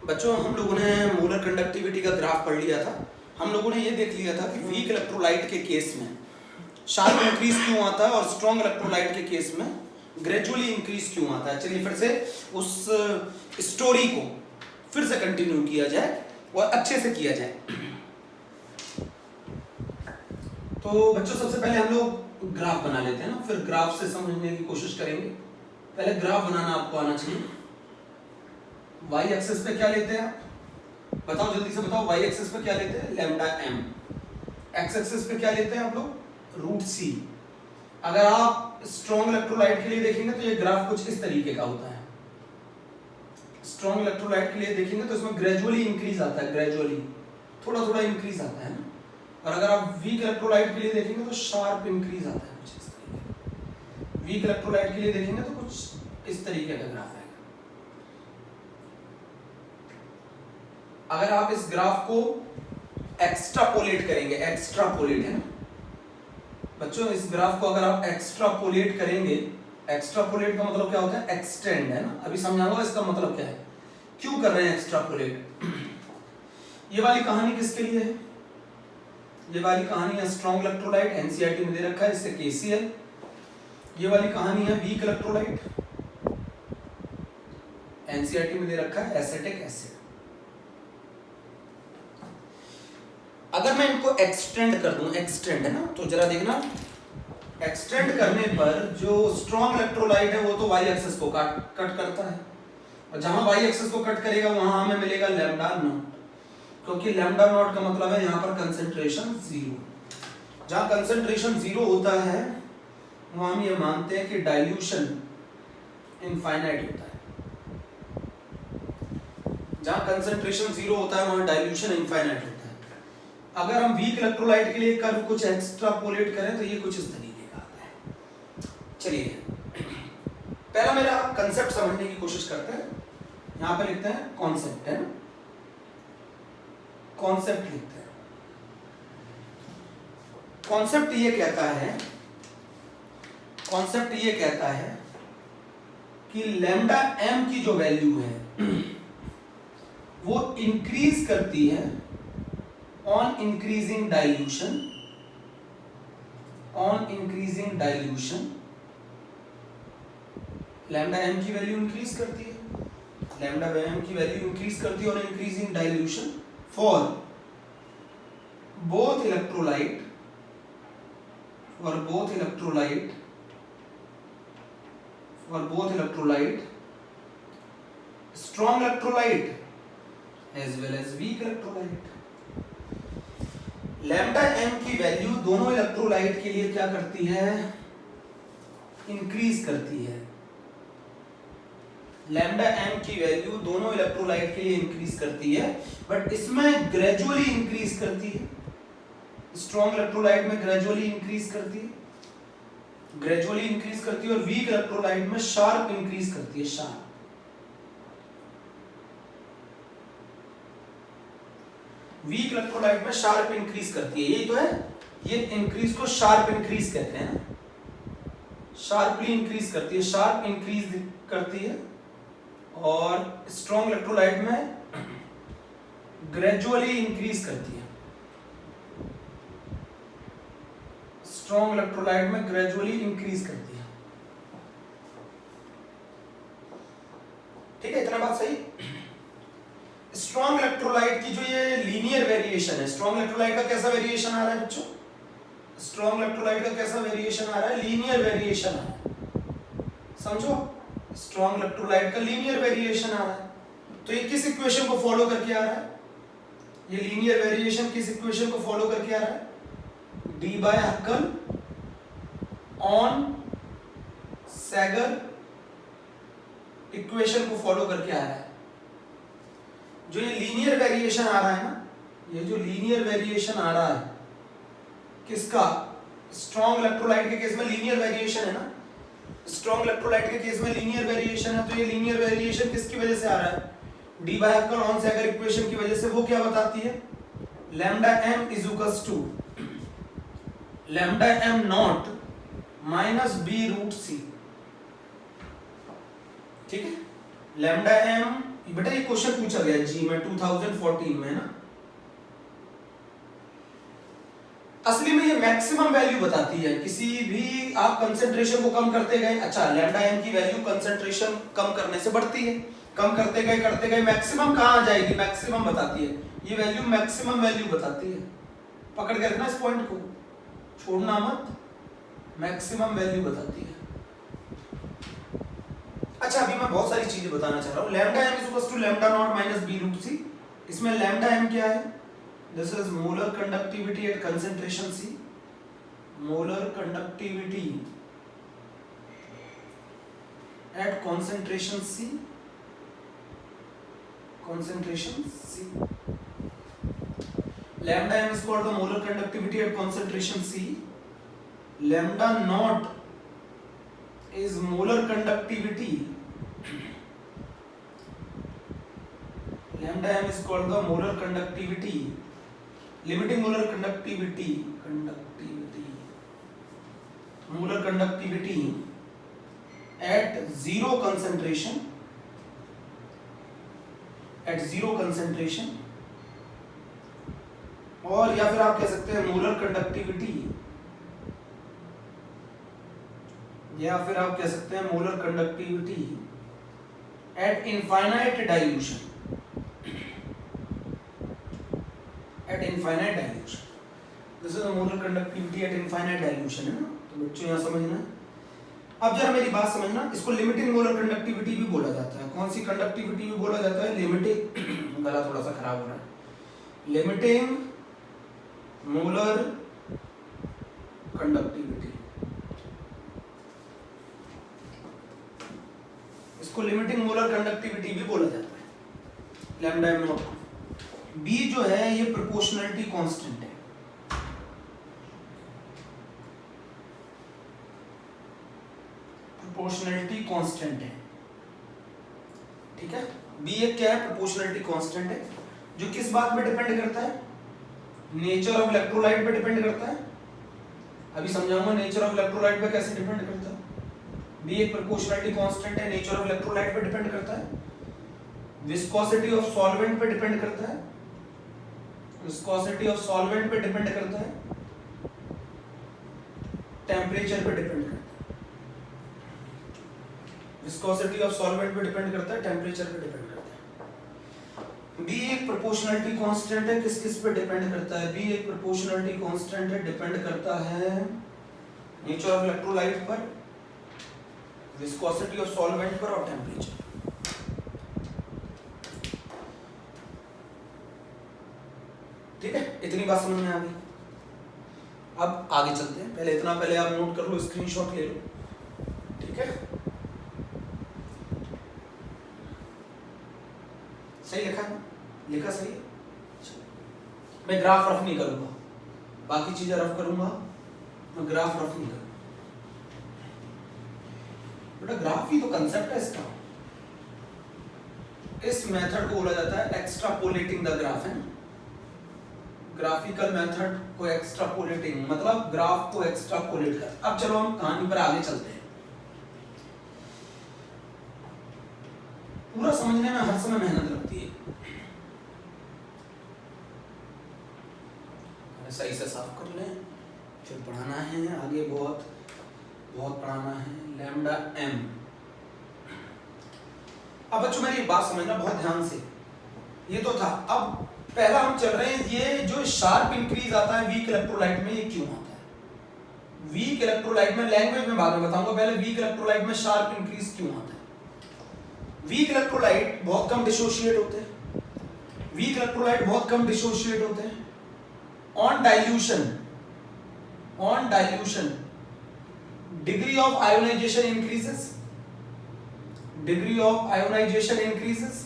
बच्चों हम लोगों ने मोलर कंडक्टिविटी का ग्राफ पढ़ लिया था। हम लोगों ने ये देख लिया था कि वीक इलेक्ट्रोलाइट के केस में शार्प इंक्रीज क्यों आता है और स्ट्रॉन्ग इलेक्ट्रोलाइट के केस में ग्रेजुअली इंक्रीज क्यों आता है। चलिए फिर से उस स्टोरी को फिर से कंटिन्यू किया जाए और अच्छे से किया जाए। तो बच्चों सबसे पहले हम लोग ग्राफ बना लेते हैं ना, फिर ग्राफ से समझने की कोशिश करेंगे। पहले ग्राफ बनाना आपको आना चाहिए। वाई एक्सिस पे क्या लेते हैं आप? बताओ जल्दी से बताओ। वाई एक्सिस पे क्या लेते हैं? Lambda M. एक्स एक्सिस पे क्या लेते हैं आप लोग? रूट सी। अगर आप स्ट्रॉन्ग इलेक्ट्रोलाइट के लिए देखेंगे तो ये ग्राफ कुछ इस तरीके का होता है। स्ट्रॉन्ग इलेक्ट्रोलाइट के लिए देखेंगे तो इसमें ग्रेजुअली इंक्रीज आता है, ग्रेजुअली थोड़ा थोड़ा इंक्रीज आता है ना। और अगर आप वीक इलेक्ट्रोलाइट के लिए देखेंगे तो शार्प इंक्रीज आता है कुछ इस तरीके। वीक इलेक्ट्रोलाइट के लिए देखेंगे तो कुछ इस तरीके का ग्राफ है। अगर आप इस ग्राफ को एक्स्ट्रापोलेट करेंगे, एक्स्ट्रापोलेट है ना बच्चों, इस ग्राफ को अगर आप एक्स्ट्रापोलेट करेंगे, एक्स्ट्रापोलेट का मतलब क्या होता है? एक्सटेंड है ना। अभी समझाऊंगा इसका मतलब क्या है, क्यों कर रहे हैं एक्स्ट्रापोलेट। ये वाली कहानी किसके लिए है? ये वाली कहानी है स्ट्रॉन्ग इलेक्ट्रोलाइट, एनसीईआरटी में दे रखा है, इससे केसीएल। ये वाली कहानी है वीक इलेक्ट्रोलाइट, एनसीईआरटी में दे रखा है एसिटिक एसिड। अगर मैं इनको एक्सटेंड कर दूं, एक्सटेंड है ना, तो जरा देखना, एक्सटेंड करने पर जो स्ट्रॉन्ग इलेक्ट्रोलाइट है वो तो वाई एक्सिस को कट करता है, और जहां वाई एक्सिस को कट करेगा वहां हमें मिलेगा लैम्डा नॉट, क्योंकि लैम्डा नॉट का मतलब है यहाँ पर कंसेंट्रेशन जीरो। जहां कंसेंट्रेशन जीरो होता है वहां हम ये मानते हैं कि डाइल्यूशन इनफाइनाइट होता है। जहां कंसेंट्रेशन जीरो होता है वहां डाइल्यूशन इनफाइनाइट होता है। अगर हम वीक इलेक्ट्रोलाइट के लिए कर्व कुछ एक्स्ट्रापोलेट करें तो ये कुछ इस तरीके का आता है। चलिए पहला मेरा कंसेप्ट समझने की कोशिश करते हैं। यहां पे लिखते हैं कॉन्सेप्ट, है ना, कॉन्सेप्ट लिखते हैं। कॉन्सेप्ट ये कहता है, कॉन्सेप्ट ये कहता है कि लैम्डा एम की जो वैल्यू है वो इंक्रीज करती है on increasing dilution, on increasing dilution. Lambda m की वैल्यू इंक्रीज करती है, लैम्डा एम की वैल्यू इंक्रीज करती है on increasing dilution for both electrolyte, for both electrolyte, for both electrolyte, strong electrolyte as well as weak electrolyte. Lambda m की value दोनों electrolyte के लिए क्या करती है? इंक्रीज करती है। लैम्डा एम की वैल्यू दोनों इलेक्ट्रोलाइट के लिए इंक्रीज करती है, बट इसमें ग्रेजुअली इंक्रीज करती है। स्ट्रॉन्ग इलेक्ट्रोलाइट में ग्रेजुअली इंक्रीज करती है, ग्रेजुअली इंक्रीज करती है, और वीक इलेक्ट्रोलाइट में शार्प इंक्रीज करती है, शार्प। वीक इलेक्ट्रोलाइट में शार्प इंक्रीज करती है, यही तो है। ये इंक्रीज को शार्प इंक्रीज कहते हैं, शार्पली इंक्रीज करती है, शार्प इंक्रीज करती है। और स्ट्रॉन्ग इलेक्ट्रोलाइट में ग्रेजुअली इंक्रीज करती है, स्ट्रॉन्ग इलेक्ट्रोलाइट में ग्रेजुअली इंक्रीज करती है। ठीक है, इतना बात सही। स्ट्रॉन्ग इलेक्ट्रोलाइट की जो ये लीनियर वेरिएशन है, स्ट्रॉन्ग इलेक्ट्रोलाइट का कैसा वेरिएशन आ रहा है बच्चों? स्ट्रॉन्ग इलेक्ट्रोलाइट का कैसा वेरिएशन आ रहा है? लीनियर वेरिएशन आ रहा है, समझो। स्ट्रॉन्ग इलेक्ट्रोलाइट का लीनियर वेरिएशन आ रहा है, तो ये किस इक्वेशन को फॉलो करके आ रहा है? ये लीनियर वेरिएशन किस इक्वेशन को फॉलो करके आ रहा है? Debye Huckel Onsager equation को फॉलो करके आ रहा है। जो ये लीनियर वेरिएशन आ रहा है ना, ये जो लीनियर वेरिएशन आ रहा है किसका? स्ट्रॉन्ग इलेक्ट्रोलाइट के केस में लीनियर वेरिएशन है ना, स्ट्रॉन्ग इलेक्ट्रोलाइट के केस में लीनियर वेरिएशन है। तो ये लीनियर वेरिएशन किसकी वजह से आ रहा है? Debye Huckel Onsager equation की वजह से। वो क्या बताती है? Lambda m is equals to lambda m not minus b root c. ठीक है, लैम्डा एम बेटा ये क्वेश्चन पूछा गया जी में 2014 में ना। असली में ये मैक्सिमम वैल्यू बताती है, किसी भी आप कंसंट्रेशन को कम करते गए, अच्छा लैम्डा एम की वैल्यू कंसंट्रेशन कम करने से बढ़ती है, कम करते गए मैक्सिमम कहां आ जाएगी, मैक्सिमम बताती है ये वैल्यू, मैक्सिमम वैल्यू बताती है। पकड़ के रखना इस पॉइंट को, छोड़ना मत, मैक्सिमम वैल्यू बताती है। अच्छा अभी मैं बहुत सारी चीजें बताना चाह रहा हूं। Lambda m is equal to lambda not minus b root c. इसमें लैम्डा एम क्या है, this is molar conductivity at concentration c, molar conductivity at concentration C, concentration C. Lambda m is called the molar conductivity at concentration C. Lambda naught is molar conductivity. Lambda m is called the molar conductivity, limiting molar conductivity, molar conductivity at zero concentration, at zero concentration, और या फिर आप कह सकते हैं molar conductivity, या फिर आप कह सकते हैं molar conductivity eight infinite dilution, eight infinite dilution. This is molar conductivity eight infinite dilution, है ना। तो बच्चों यहाँ समझना। अब जरा मेरी बात समझना, इसको लिमिटिंग मोलर कंडक्टिविटी भी बोला जाता है। कौन सी कंडक्टिविटी भी बोला जाता है, लिमिटिंग, गला थोड़ा सा खराब हो रहा है, लिमिटिंग मोलर कंडक्टिविटी, इसको लिमिटिंग मोलर कंडक्टिविटी भी बोला जाता है। लैम्डा एम नॉट बी जो है ये प्रोपोर्शनलिटी कांस्टेंट है, प्रोपोर्शनलिटी कांस्टेंट है, ठीक है। बी एक क्या है, प्रोपोर्शनलिटी कांस्टेंट है, जो किस बात पे डिपेंड करता है, नेचर ऑफ इलेक्ट्रोलाइट पे डिपेंड करता है। अभी समझाऊंगा नेचर ऑफ इलेक्ट्रोलाइट पे कैसे डिपेंड करता है। बी एक प्रोपोर्शनलिटी कांस्टेंट है, नेचर ऑफ इलेक्ट्रोलाइट पे डिपेंड करता है, विस्कोसिटी ऑफ सॉल्वेंट पे डिपेंड करता है, विस्कोसिटी ऑफ सॉल्वेंट पे डिपेंड करता है, टेम्परेचर पे डिपेंड करता है, विस्कोसिटी ऑफ सॉल्वेंट पे डिपेंड करता है, टेम्परेचर पे डिपेंड करता है। बी एक प्रोपोर्शनलिटी कांस्टेंट है, किस किस पे डिपेंड करता है, बी एक प्रोपोर्शनलिटी कांस्टेंट है, डिपेंड करता है नेचर ऑफ इलेक्ट्रोलाइट पर, विस्कोसिटी ऑफ सॉल्वेंट पर और टेम्परेचर। ठीक है, इतनी बात समझ में आ गई। अब आगे चलते हैं, पहले इतना पहले आप नोट कर लो, स्क्रीनशॉट ले लो, ठीक है। सही लिखा है, लिखा सही है। मैं ग्राफ रफ नहीं करूंगा, बाकी चीजें रफ करूंगा, मैं ग्राफ रफ नहीं करूंगा। बेटा ग्राफ ही तो कंसेप्ट है इसका। इस मेथड को बोला जाता है एक्स्ट्रापोलेटिंग द ग्राफ, है ना। ग्राफिकल मेथड को एक्स्ट्रापोलेटिंग मतलब ग्राफ को एक्स्ट्रापोलेट कर। अब चलो हम कहानी पर आगे चलते हैं। पूरा समझने में हर समय मेहनत लगती है, सही से साफ कर लें, फिर पढ़ाना है आगे, बहुत बहुत पढ़ाना है। Lambda m. अब बच्चों मेरी बात समझना बहुत ध्यान से, ये तो था। अब पहला हम चल रहे हैं, ये जो शार्प इंक्रीज आता है वीक इलेक्ट्रोलाइट में, ये क्यों आता है। वीक इलेक्ट्रोलाइट में, लैंग्वेज में बाद में बताऊंगा, पहले वीक इलेक्ट्रोलाइट में शार्प इंक्रीज क्यों आता है। वीक इलेक्ट्रोलाइट बहुत कम डिसोशिएट होते हैं, वीक इलेक्ट्रोलाइट बहुत कम डिसोशिएट होते हैं। On dilution degree of ionization increases, degree of ionization increases.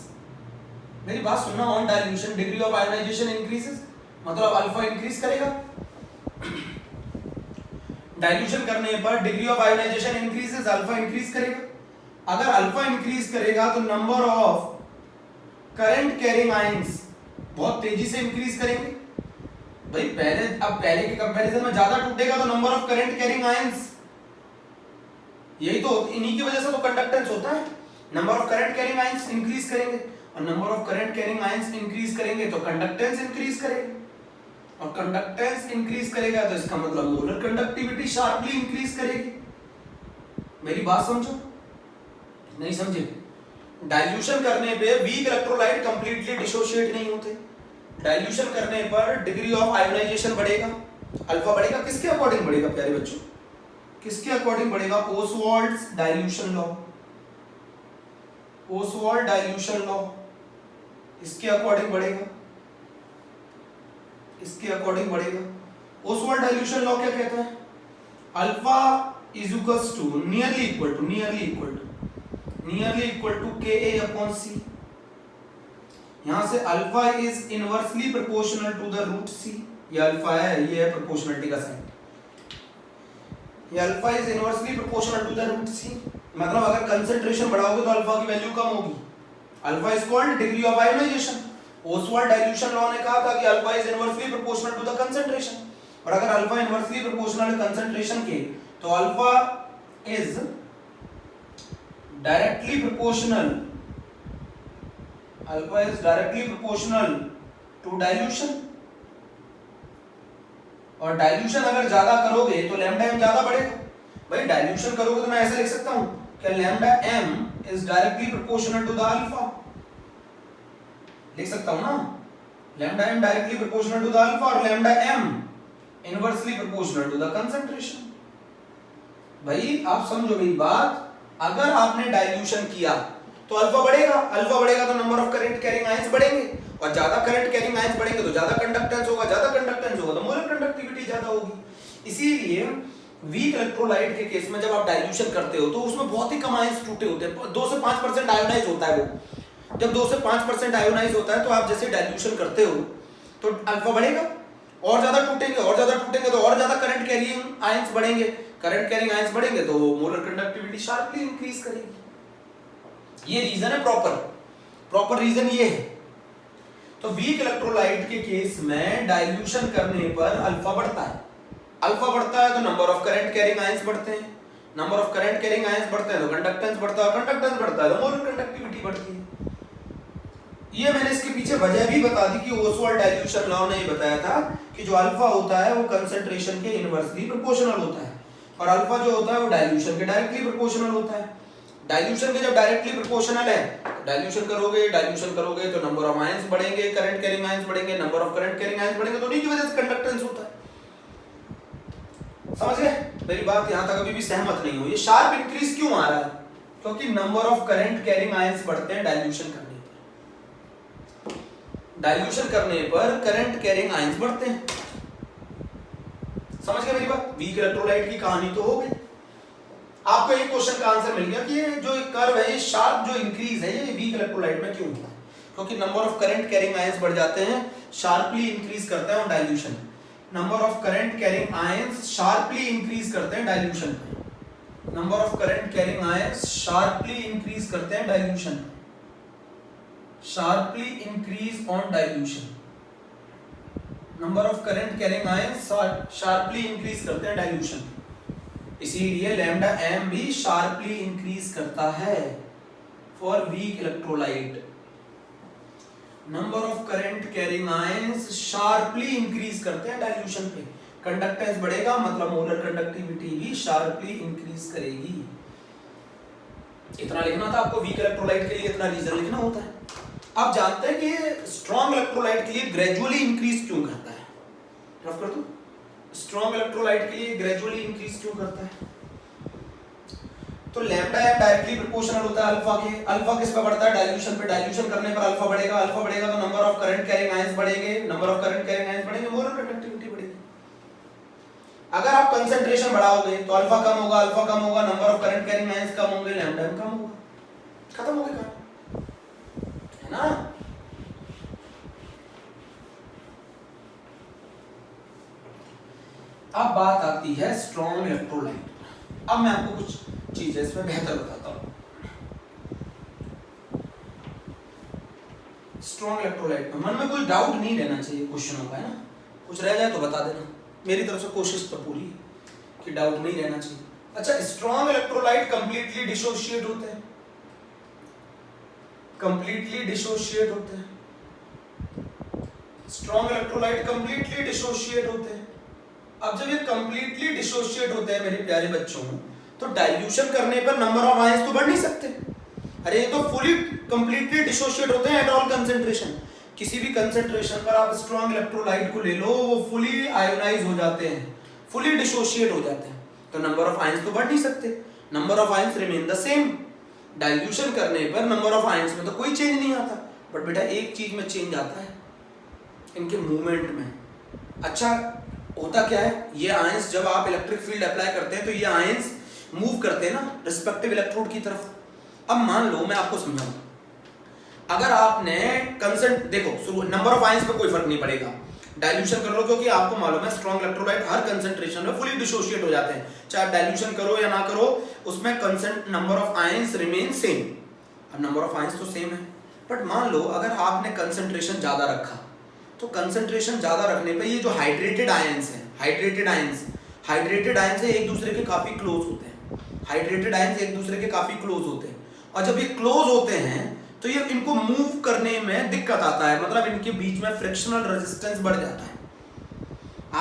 मेरी बात सुनना, on dilution degree of ionization increases मतलब अल्फा इंक्रीज करेगा। डाइल्यूशन करने पर degree of ionization increases, alpha increase करेगा। अगर अल्फा इंक्रीज करेगा तो number of current carrying ions बहुत तेजी से इंक्रीज करेंगे। भाई पहले के कंपैरिजन में ज्यादा टूटेगा तो number of current carrying ions, यही तो इन्हीं की वजह से तो कंडक्टेंस होता है। Number of current carrying ions increase करेंगे और number of current carrying ions increase करेंगे तो कंडक्टेंस इंक्रीज करेगा, और कंडक्टेंस इंक्रीज करेगा तो इसका मतलब मोलर कंडक्टिविटी शार्पली इंक्रीज करेगी। मेरी बात समझो, नहीं समझे? डाइल्यूशन करने पे वीक इलेक्ट्रोलाइट कंप्लीटली डिसोशिएट नहीं होते। डाइल्यूशन करने पर डिग्री ऑफ आयोनाइजेशन बढ़ेगा, अल्फा बढ़ेगा। किसके अकॉर्डिंग बढ़ेगा प्यारे बच्चों? किसके अकॉर्डिंग बढ़ेगा? Ostwald's dilution law, Ostwald dilution law इसके अकॉर्डिंग बढ़ेगा, इसके अकॉर्डिंग बढ़ेगा। ओसवाल्ड डाइल्यूशन लॉ क्या कहता है? Alpha is equals to nearly equal to ka upon c। यहां से alpha is inversely proportional to the root c। ये अल्फा है, ये है प्रोपोर्शनलिटी का साइन। ये alpha is inversely proportional to the root c, मतलब अगर कंसंट्रेशन बढ़ाओगे तो अल्फा की वैल्यू कम होगी। Alpha is called degree of ionization. Ostwald dilution law ने कहा था कि alpha is inversely proportional to the concentration, और अगर अल्फा इनवर्सली प्रोपोर्शनल है कंसंट्रेशन के तो alpha is directly proportional, alpha is directly proportional to dilution. और डाइल्यूशन अगर ज्यादा करोगे तो लैम्डा एम ज्यादा बढ़ेगा। भाई डाइल्यूशन करोगे तो मैं ऐसे लिख सकता हूं कि lambda m is directly proportional to the alpha, लिख सकता हूं ना, lambda m directly proportional to the alpha और lambda m inversely proportional to the concentration. भाई आप समझो मेरी बात, अगर आपने डाइल्यूशन किया तो अल्फा बढ़ेगा, अल्फा बढ़ेगा तो number of current carrying ions बढ़ेंगे, और ज्यादा करंट कैरिंग आयंस बढ़ेंगे तो ज्यादा कंडक्टेंस होगा, ज्यादा कंडक्टेंस होगा तो मोलर कंडक्टिविटी ज्यादा होगी। इसीलिए वीक इलेक्ट्रोलाइट के केस में जब आप डाइल्यूशन करते हो तो उसमें बहुत ही कम आयंस टूटे होते हैं, 2 से 5% आयोनाइज होता है वो। जब 2 से 5% आयोनाइज होता है तो आप जैसे डाइल्यूशन करते हो तो अल्फा बढ़ेगा, और ज्यादा टूटेंगे, और ज्यादा टूटेंगे तो और ज्यादा करंट कैरिंग आयंस बढ़ेंगे, करंट कैरिंग आयंस बढ़ेंगे तो मोलर कंडक्टिविटी शार्पली इंक्रीज करेगी। ये रीजन है, प्रॉपर रीजन ये है। तो वीक इलेक्ट्रोलाइट के केस में डाइल्यूशन करने पर अल्फा बढ़ता है, अल्फा बढ़ता है तो number of current carrying ions बढ़ते हैं, number of current carrying ions बढ़ते हैं तो कंडक्टेंस बढ़ता है, कंडक्टेंस बढ़ता है तो मोलर कंडक्टिविटी बढ़ती है। ये मैंने इसके पीछे वजह भी बता दी कि ओसवाल्ड डाइल्यूशन लॉ ने ये बताया था कि जो अल्फा होता है वो कंसंट्रेशन के इनवर्सली प्रोपोर्शनल होता है, और अल्फा जो होता है वो डाइल्यूशन के डायरेक्टली प्रोपोर्शनल होता है। डाइल्यूशन के जब डायरेक्टली प्रोपोर्शनल है, डाइल्यूशन करोगे तो नंबर ऑफ आयंस बढ़ेंगे, करंट कैरिंग आयंस बढ़ेंगे, number of current carrying ions बढ़ेंगे, तो उन्हीं की वजह से कंडक्टेंस होता है। समझ गए मेरी बात? यहां तक अभी भी सहमत नहीं हो? ये शार्प इंक्रीज क्यों आ रहा है? क्योंकि number of current carrying ions बढ़ते हैं डाइल्यूशन करने पर। डाइल्यूशन करने पर करंट कैरिंग आयंस बढ़ते हैं। समझ गए मेरी बात? वीक इलेक्ट्रोलाइट की कहानी तो हो गई। आपको एक क्वेश्चन का आंसर मिल गया कि ये जो कर्व है, ये शार्प जो इंक्रीज है, ये वीक इलेक्ट्रोलाइट में क्यों होता है? क्योंकि number of current carrying ions बढ़ जाते हैं, शार्पली इंक्रीज करते हैं dilution. Number of current carrying ions sharply increase करते हैं dilution. Number of current carrying ions sharply increase करते हैं dilution, sharply increase on dilution. Number of current carrying ions sharply increase करते हैं डाइल्यूशन। इसीलिए lambda M भी sharply increase करता है for weak electrolyte. Number of current carrying ions sharply increase करते हैं डाइल्यूशन पे। कंडक्टेंस बढ़ेगा मतलब मोलर कंडक्टिविटी भी शार्पली इंक्रीज करेगी। इतना लिखना था आपको, वीक इलेक्ट्रोलाइट के लिए इतना रीजन लिखना होता है। आप जानते हैं कि स्ट्रॉन्ग इलेक्ट्रोलाइट के लिए ग्रेजुअली इंक्रीज क्यों करता है? रफ कर दो। स्ट्रॉन्ग इलेक्ट्रोलाइट के लिए ग्रेजुअली इंक्रीज क्यों करता है? तो लैम्डा एम डायरेक्टली प्रोपोर्शनल होता है अल्फा के। अल्फा किस पे बढ़ता है? डाइल्यूशन पे। डाइल्यूशन करने पर अल्फा बढ़ेगा, अल्फा बढ़ेगा तो number of current carrying ions बढ़ेंगे, number of current carrying ions बढ़ेंगे, मोलर कंडक्टिविटी बढ़ेगी। अगर आप कंसंट्रेशन बढ़ाओगे तो अल्फा कम होगा, अल्फा कम होगा, number of current carrying ions कम होंगे, लैम्डा एम कम होगा, खत्म हो गया, है ना? अब बात आती है स्ट्रॉन्ग इलेक्ट्रोलाइट। अब मैं आपको कुछ चीजें इसमें बेहतर बताता हूं। स्ट्रॉन्ग इलेक्ट्रोलाइट में मन में कोई डाउट नहीं रहना चाहिए क्वेश्चनों का, है ना? कुछ रह जाए तो बता देना, मेरी तरफ से कोशिश तो पूरी कि डाउट नहीं रहना चाहिए। अच्छा, स्ट्रॉन्ग इलेक्ट्रोलाइट कंप्लीटली डिसोशिएट होते हैं, कंप्लीटली डिसोशिएट होते हैं, स्ट्रॉन्ग इलेक्ट्रोलाइट कंप्लीटली डिसोशिएट होते हैं। अब जब ये कंप्लीटली डिसोशिएट होते हैं मेरे प्यारे बच्चों, तो डाइल्यूशन करने पर नंबर ऑफ आयंस तो बढ़ नहीं सकते। अरे ये तो फुली कंप्लीटली डिसोशिएट होते हैं एट ऑल कंसेंट्रेशन। किसी भी कंसेंट्रेशन पर आप स्ट्रॉन्ग इलेक्ट्रोलाइट को ले लो, वो फुली आयोनाइज हो जाते हैं, फुली डिसोशिएट हो जाते हैं, तो नंबर ऑफ आयंस तो बढ़ नहीं सकते, number of ions remain the same. Dilution करने पर नंबर ऑफ आयंस में तो कोई चेंज नहीं आता, बट बेटा एक चीज में चेंज आता है, इनके मूवमेंट में। अच्छा होता क्या है, ये आयंस जब आप इलेक्ट्रिक फील्ड अप्लाई करते हैं तो ये आयंस मूव करते हैं ना रिस्पेक्टिव इलेक्ट्रोड की तरफ। अब मान लो मैं आपको समझाऊं, अगर आपने कंसेंट देखो, नंबर ऑफ आयंस पे कोई फर्क नहीं पड़ेगा, डाइल्यूशन कर लो, क्योंकि आपको मालूम है स्ट्रॉन्ग इलेक्ट्रोलाइट हर कंसेंट्रेशन में फुली डिसोशिएट हो जाते हैं, चाहे आप डाइल्यूशन करो या ना करो, उसमें consent number of ions remain same. अब नंबर ऑफ आयंस तो सेम है, बट मान लो अगर आपने कंसेंट्रेशन ज्यादा रखा, तो कंसेंट्रेशन ज्यादा रखने पे ये जो हाइड्रेटेड आयंस हैं, हाइड्रेटेड आयंस एक दूसरे के काफी क्लोज होते हैं, हाइड्रेटेड आयंस एक दूसरे के काफी क्लोज होते हैं, और जब ये क्लोज होते हैं तो ये इनको मूव करने में दिक्कत आता है, मतलब इनके बीच में फ्रिक्शनल रेजिस्टेंस बढ़ जाता है।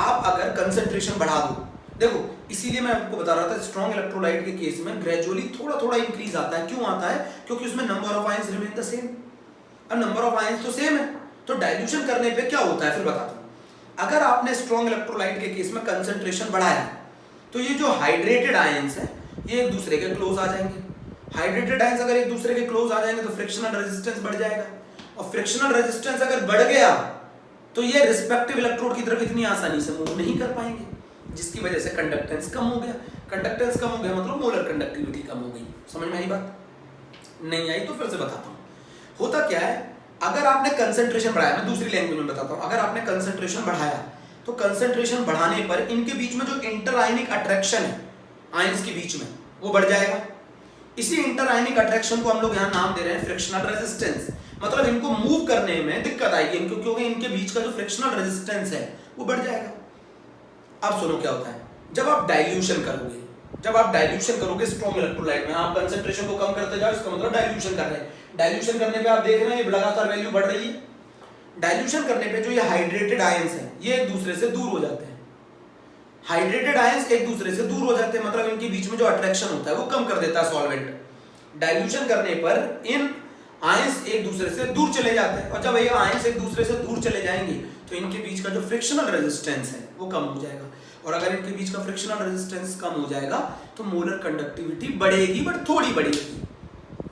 आप अगर कंसेंट्रेशन बढ़ा दो, देखो इसीलिए मैं आपको बता रहा था स्ट्रॉन्ग इलेक्ट्रोलाइट के केस में ग्रेजुअली थोड़ा थोड़ा इंक्रीज आता है। क्यों आता है? क्योंकि उसमें number of ions remain the same. अब नंबर ऑफ आयंस तो सेम है, तो डाइल्यूशन करने पे क्या होता है फिर बताता हूं। अगर आपने स्ट्रॉन्ग इलेक्ट्रोलाइट के केस में कंसेंट्रेशन बढ़ाया, तो ये जो हाइड्रेटेड आयंस है ये एक दूसरे के क्लोज आ जाएंगे। हाइड्रेटेड आयंस अगर एक दूसरे के क्लोज आ जाएंगे तो फ्रिक्शनल रेजिस्टेंस बढ़ जाएगा, और फ्रिक्शनल रेजिस्टेंस अगर बढ़ गया तो ये रिस्पेक्टिव इलेक्ट्रोड की तरफ इतनी आसानी से मूव नहीं कर पाएंगे, जिसकी वजह से कंडक्टेंस कम हो गया। कंडक्टेंस कम हो गया मतलब मोलर कंडक्टिविटी कम हो गई। समझ में आई बात? नहीं आई तो फिर से बताता हूं। होता क्या है, अगर आपने कंसेंट्रेशन बढ़ाया, मैं दूसरी लैंग्वेज में बताता हूं, अगर आपने कंसेंट्रेशन बढ़ाया तो कंसेंट्रेशन बढ़ाने पर इनके बीच में जो इंटर आयनिक अट्रैक्शन है आयंस के बीच में, वो बढ़ जाएगा। इसी इंटर आयनिक अट्रैक्शन को हम लोग यहाँ नाम दे रहे हैं फ्रिक्शनल रेजिस्टेंस। मतलब इनको मूव करने में दिक्कत आएगी इनको, क्योंकि इनके बीच का जो फ्रिक्शनल रेजिस्टेंस है वो बढ़ जाएगा। अब सुनो क्या होता है, जब आप डाइल्यूशन करोगे स्ट्रॉन्ग इलेक्ट्रोलाइट में, आप कंसेंट्रेशन को कम करते जाओ, इसका मतलब डाइल्यूशन कर रहे हैं। डाइल्यूशन करने पे आप देख रहे हैं ये लगातार वैल्यू बढ़ रही है। डाइल्यूशन करने पे जो ये हाइड्रेटेड आयंस हैं ये एक दूसरे से दूर हो जाते हैं। हाइड्रेटेड आयंस एक दूसरे से दूर हो जाते हैं, मतलब इनके बीच में जो अट्रैक्शन होता है वो कम कर देता है सॉल्वेंट। डाइल्यूशन करने पर इन आयंस एक दूसरे से दूर चले जाते हैं, और जब ये आयंस एक दूसरे से दूर चले जाएंगे तो इनके बीच का जो फ्रिक्शनल रेजिस्टेंस है वो कम हो जाएगा, और अगर इनके बीच का फ्रिक्शनल रेजिस्टेंस कम हो जाएगा तो मोलर कंडक्टिविटी बढ़ेगी, बट थोड़ी बढ़ेगी।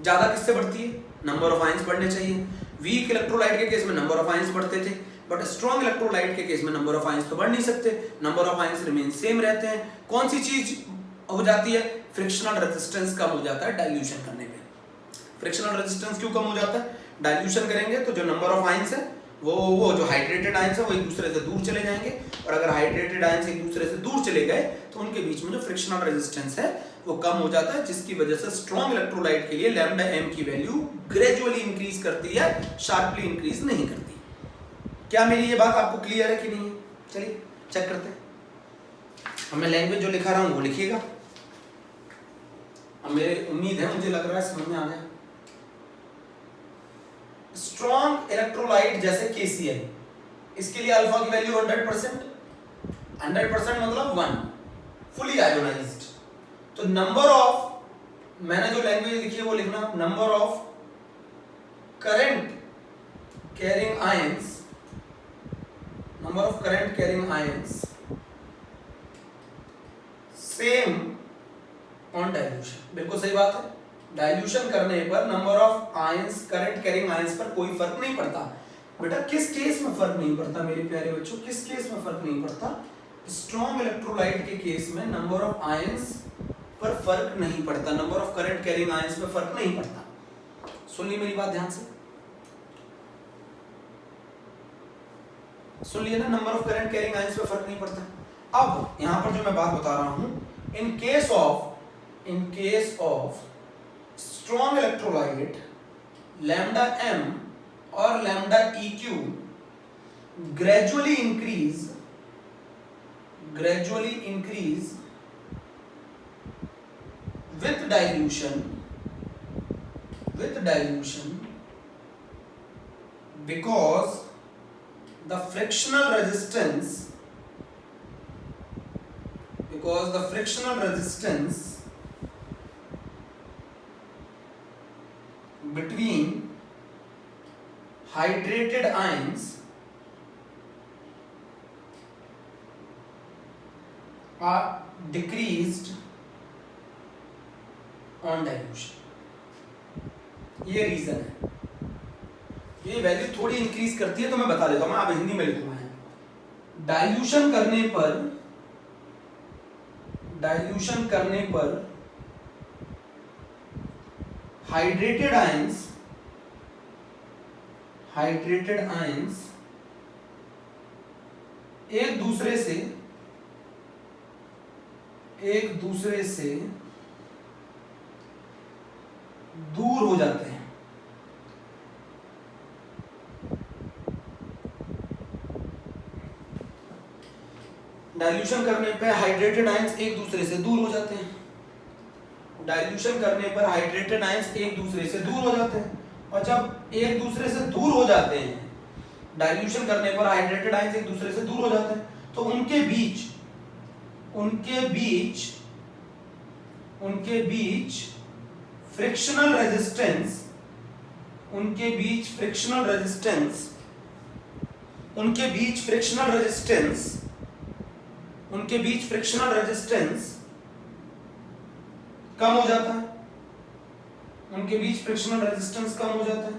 ज्यादा किससे बढ़ती है? नंबर ऑफ आयंस बढ़ने चाहिए। वीक इलेक्ट्रोलाइट के केस में नंबर ऑफ आयंस बढ़ते थे, बट स्ट्रॉन्ग इलेक्ट्रोलाइट के केस में नंबर ऑफ आयंस तो बढ़ नहीं सकते, number of ions remain same रहते हैं। कौन सी चीज हो जाती है? फ्रिक्शनल रेजिस्टेंस कम हो जाता है डाइल्यूशन करने पे। फ्रिक्शनल रेजिस्टेंस क्यों कम हो जाता है? डाइल्यूशन करेंगे तो जो नंबर ऑफ आयंस है वो जो हाइड्रेटेड आयंस है वो एक दूसरे से दूर चले जाएंगे, और अगर हाइड्रेटेड आयंस एक दूसरे से दूर चले गए तो उनके बीच में जो फ्रिक्शनल रेजिस्टेंस है वो कम हो जाता है, जिसकी वजह से स्ट्रॉन्ग इलेक्ट्रोलाइट के लिए लैम्डा एम की वैल्यू ग्रेजुअली इंक्रीज करती है, शार्पली इंक्रीज नहीं करती। क्या मेरी ये बात आपको क्लियर है कि नहीं? चलिए चेक करते हैं। मैं लैंग्वेज जो लिखा रहा हूं वो लिखिएगा। अब मेरे उम्मीद है, मुझे लग रहा है समझ में आ गया। स्ट्रॉन्ग इलेक्ट्रोलाइट जैसे KCl, इसके लिए अल्फा की वैल्यू 100%, 100% मतलब 1, फुली आयोनाइज्ड। तो नंबर ऑफ, मैंने जो लैंग्वेज लिखी है वो लिखना, number of current carrying ions, number of current carrying ions same on dilution. बिल्कुल सही बात है। डाइल्यूशन करने पर number of ions, current carrying ions पर कोई फर्क नहीं पड़ता। बेटा किस केस में फर्क नहीं पड़ता मेरे प्यारे बच्चों? किस केस में फर्क नहीं पड़ता? स्ट्रॉन्ग इलेक्ट्रोलाइट के केस में नंबर ऑफ आयंस पर फर्क नहीं पड़ता, number of current carrying ions पर फर्क नहीं पड़ता। सुन ली मेरी बात ध्यान से, सुन लिया ना, number of current carrying ions पर फर्क नहीं पड़ता। अब यहां पर जो मैं बात बता रहा हूं, in case of strong electrolyte lambda m और lambda EQ gradually increase with dilution because the frictional resistance between hydrated ions are decreased on dilution. ये रीजन है, ये वैल्यू थोड़ी इंक्रीज करती है तो मैं बता देता हूं, मैं आप हिंदी में लिखूंगा। डाइल्यूशन करने पर हाइड्रेटेड आयंस एक दूसरे से दूर हो जाते हैं। डाइल्यूशन करने पे हाइड्रेटेड आयंस एक दूसरे से दूर हो जाते हैं। और जब एक दूसरे से दूर हो जाते हैं, डाइल्यूशन करने पर हाइड्रेटेड आयंस एक दूसरे से दूर हो जाते हैं, तो उनके बीच फ्रिक्शनल रेजिस्टेंस कम हो जाता है।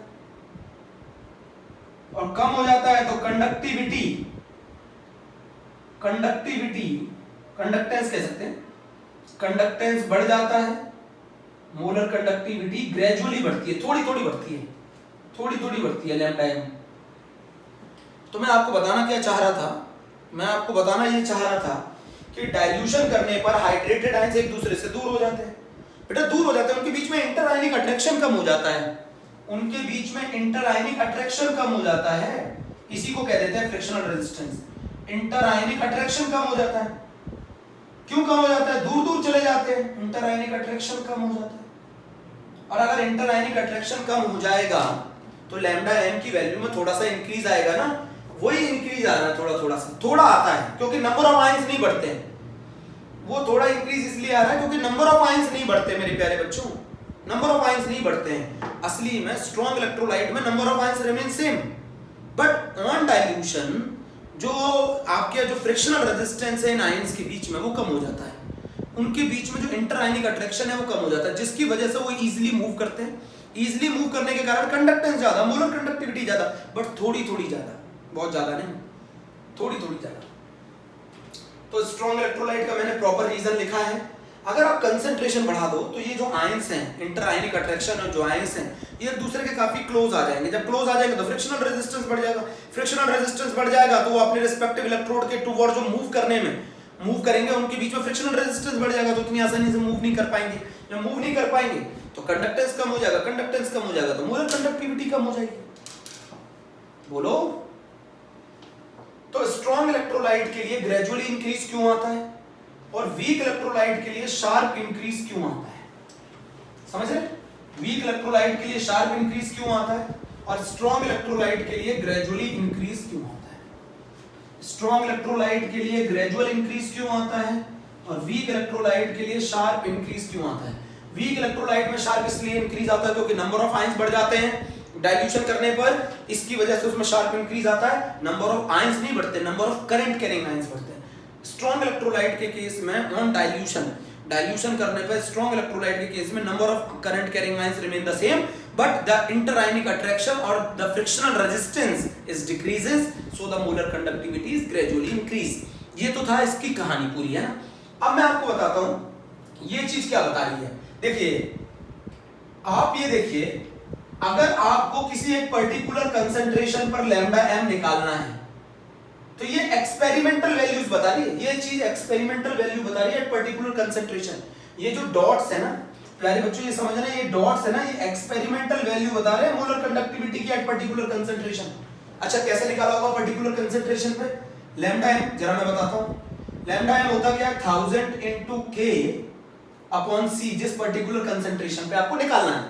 और कम हो जाता है तो कंडक्टेंस कह सकते हैं, कंडक्टेंस बढ़ जाता है। मोलर कंडक्टिविटी ग्रेजुअली बढ़ती है, थोड़ी थोड़ी बढ़ती है लैम्डा एम। तो मैं आपको बताना ये चाह रहा था कि डाइल्यूशन करने पर हाइड्रेटेड आयंस एक दूसरे से दूर हो जाते हैं। बेटा दूर हो जाते हैं, उनके बीच में इंटर आयनिक अट्रैक्शन कम हो जाता है। इसी को कह देते हैं फ्रिक्शनल रेजिस्टेंस। इंटर आयनिक अट्रैक्शन कम हो जाता है। क्यों कम हो जाता है? दूर चले जाते हैं, इंटर आयनिक अट्रैक्शन कम हो जाता है। और अगर इंटर आयनिक अट्रैक्शन कम हो जाएगा तो लैम्डा एम की वैल्यू में थोड़ा सा इंक्रीज आएगा ना, वही इंक्रीज आ रहा है, थोड़ा आता है, क्योंकि नंबर ऑफ आयंस नहीं बढ़ते हैं। वो थोड़ा इंक्रीज इसलिए आ रहा है क्योंकि नंबर ऑफ आयंस नहीं बढ़ते मेरे प्यारे बच्चों, नंबर ऑफ आयंस नहीं बढ़ते हैं। असली में स्ट्रॉन्ग इलेक्ट्रोलाइट में number of ions remain same, but on dilution जो आपके जो फ्रिक्शनल रेजिस्टेंस है इन आयंस के बीच में वो कम हो जाता है। उनके बीच में जो इंटर आयनिक अट्रैक्शन है वो कम हो जाता है, जिसकी वजह से वो इजीली मूव करते हैं। इजीली मूव करने के कारण कंडक्टेंस ज्यादा, मोलर कंडक्टिविटी ज्यादा, बट थोड़ी ज्यादा, बहुत ज्यादा नहीं, थोड़ी ज्यादा। तो स्ट्रॉन्ग इलेक्ट्रोलाइट का मैंने प्रॉपर रीजन लिखा है। अगर आप कंसंट्रेशन बढ़ा दो तो ये जो आयंस हैं, इंटर आयनिक अट्रैक्शन और जो आयंस हैं, ये एक दूसरे के काफी क्लोज आ जाएंगे। जब क्लोज आ जाएंगे तो फ्रिक्शनल रेजिस्टेंस बढ़ जाएगा। फ्रिक्शनल रेजिस्टेंस बढ़ जाएगा तो वो अपने रिस्पेक्टिव इलेक्ट्रोड के टुवर्ड जो मूव करेंगे उनके बीच में फ्रिक्शनल रेजिस्टेंस बढ़ जाएगा, तो इतनी आसानी से मूव नहीं कर पाएंगे। जब मूव नहीं कर पाएंगे तो कंडक्टेंस कम हो जाएगा, तो मोलर कंडक्टिविटी कम हो जाएगी। बोलो, तो स्ट्रॉन्ग इलेक्ट्रोलाइट के लिए ग्रेजुअली इंक्रीज क्यों आता है और वीक इलेक्ट्रोलाइट के लिए शार्प इंक्रीज क्यों आता है? समझ रहे? वीक इलेक्ट्रोलाइट के लिए शार्प इंक्रीज क्यों आता है और स्ट्रॉन्ग इलेक्ट्रोलाइट के लिए ग्रेजुअली इंक्रीज क्यों आता है? स्ट्रॉन्ग इलेक्ट्रोलाइट के लिए ग्रेजुअल इंक्रीज क्यों आता है और वीक इलेक्ट्रोलाइट के लिए शार्प इंक्रीज क्यों आता है? वीक इलेक्ट्रोलाइट में शार्प इसलिए इंक्रीज आता है क्योंकि नंबर ऑफ आयंस बढ़ जाते हैं डाइल्यूशन करने पर, इसकी वजह से उसमें शार्प इंक्रीज आता है। नंबर ऑफ आयंस नहीं बढ़ते, number of current carrying ions बढ़ते हैं। स्ट्रॉन्ग इलेक्ट्रोलाइट के केस में ऑन डाइल्यूशन करने पर स्ट्रॉन्ग इलेक्ट्रोलाइट के केस में number of current carrying ions remain the same, but the inter-ionic attraction or the frictional resistance is decreases, so the molar conductivity is gradually increase। ये तो था इसकी कहानी पूरी, है ना। अब मैं आपको बताता हूं ये चीज क्या बता रही है। देखिए, आप ये देखिए, अगर आपको किसी एक पर्टिकुलर कंसंट्रेशन पर लैम्डा एम निकालना है तो ये एक्सपेरिमेंटल वैल्यूज बता रही है, ये चीज एक्सपेरिमेंटल वैल्यू बता रही है पर्टिकुलर कंसंट्रेशन। ये जो डॉट्स है ना प्यारे बच्चों, ये समझना, ये डॉट्स है ना, ये एक्सपेरिमेंटल वैल्यू बता रहे हैं मोलर कंडक्टिविटी की एट पर्टिकुलर कंसंट्रेशन। अच्छा, कैसे निकाला होगा पर्टिकुलर कंसंट्रेशन पे लैम्डा एम? जरा मैं बताता हूं। लैम्डा एम होता क्या? 1000 into k अपॉन c, जिस पर्टिकुलर कंसंट्रेशन पे आपको निकालना है।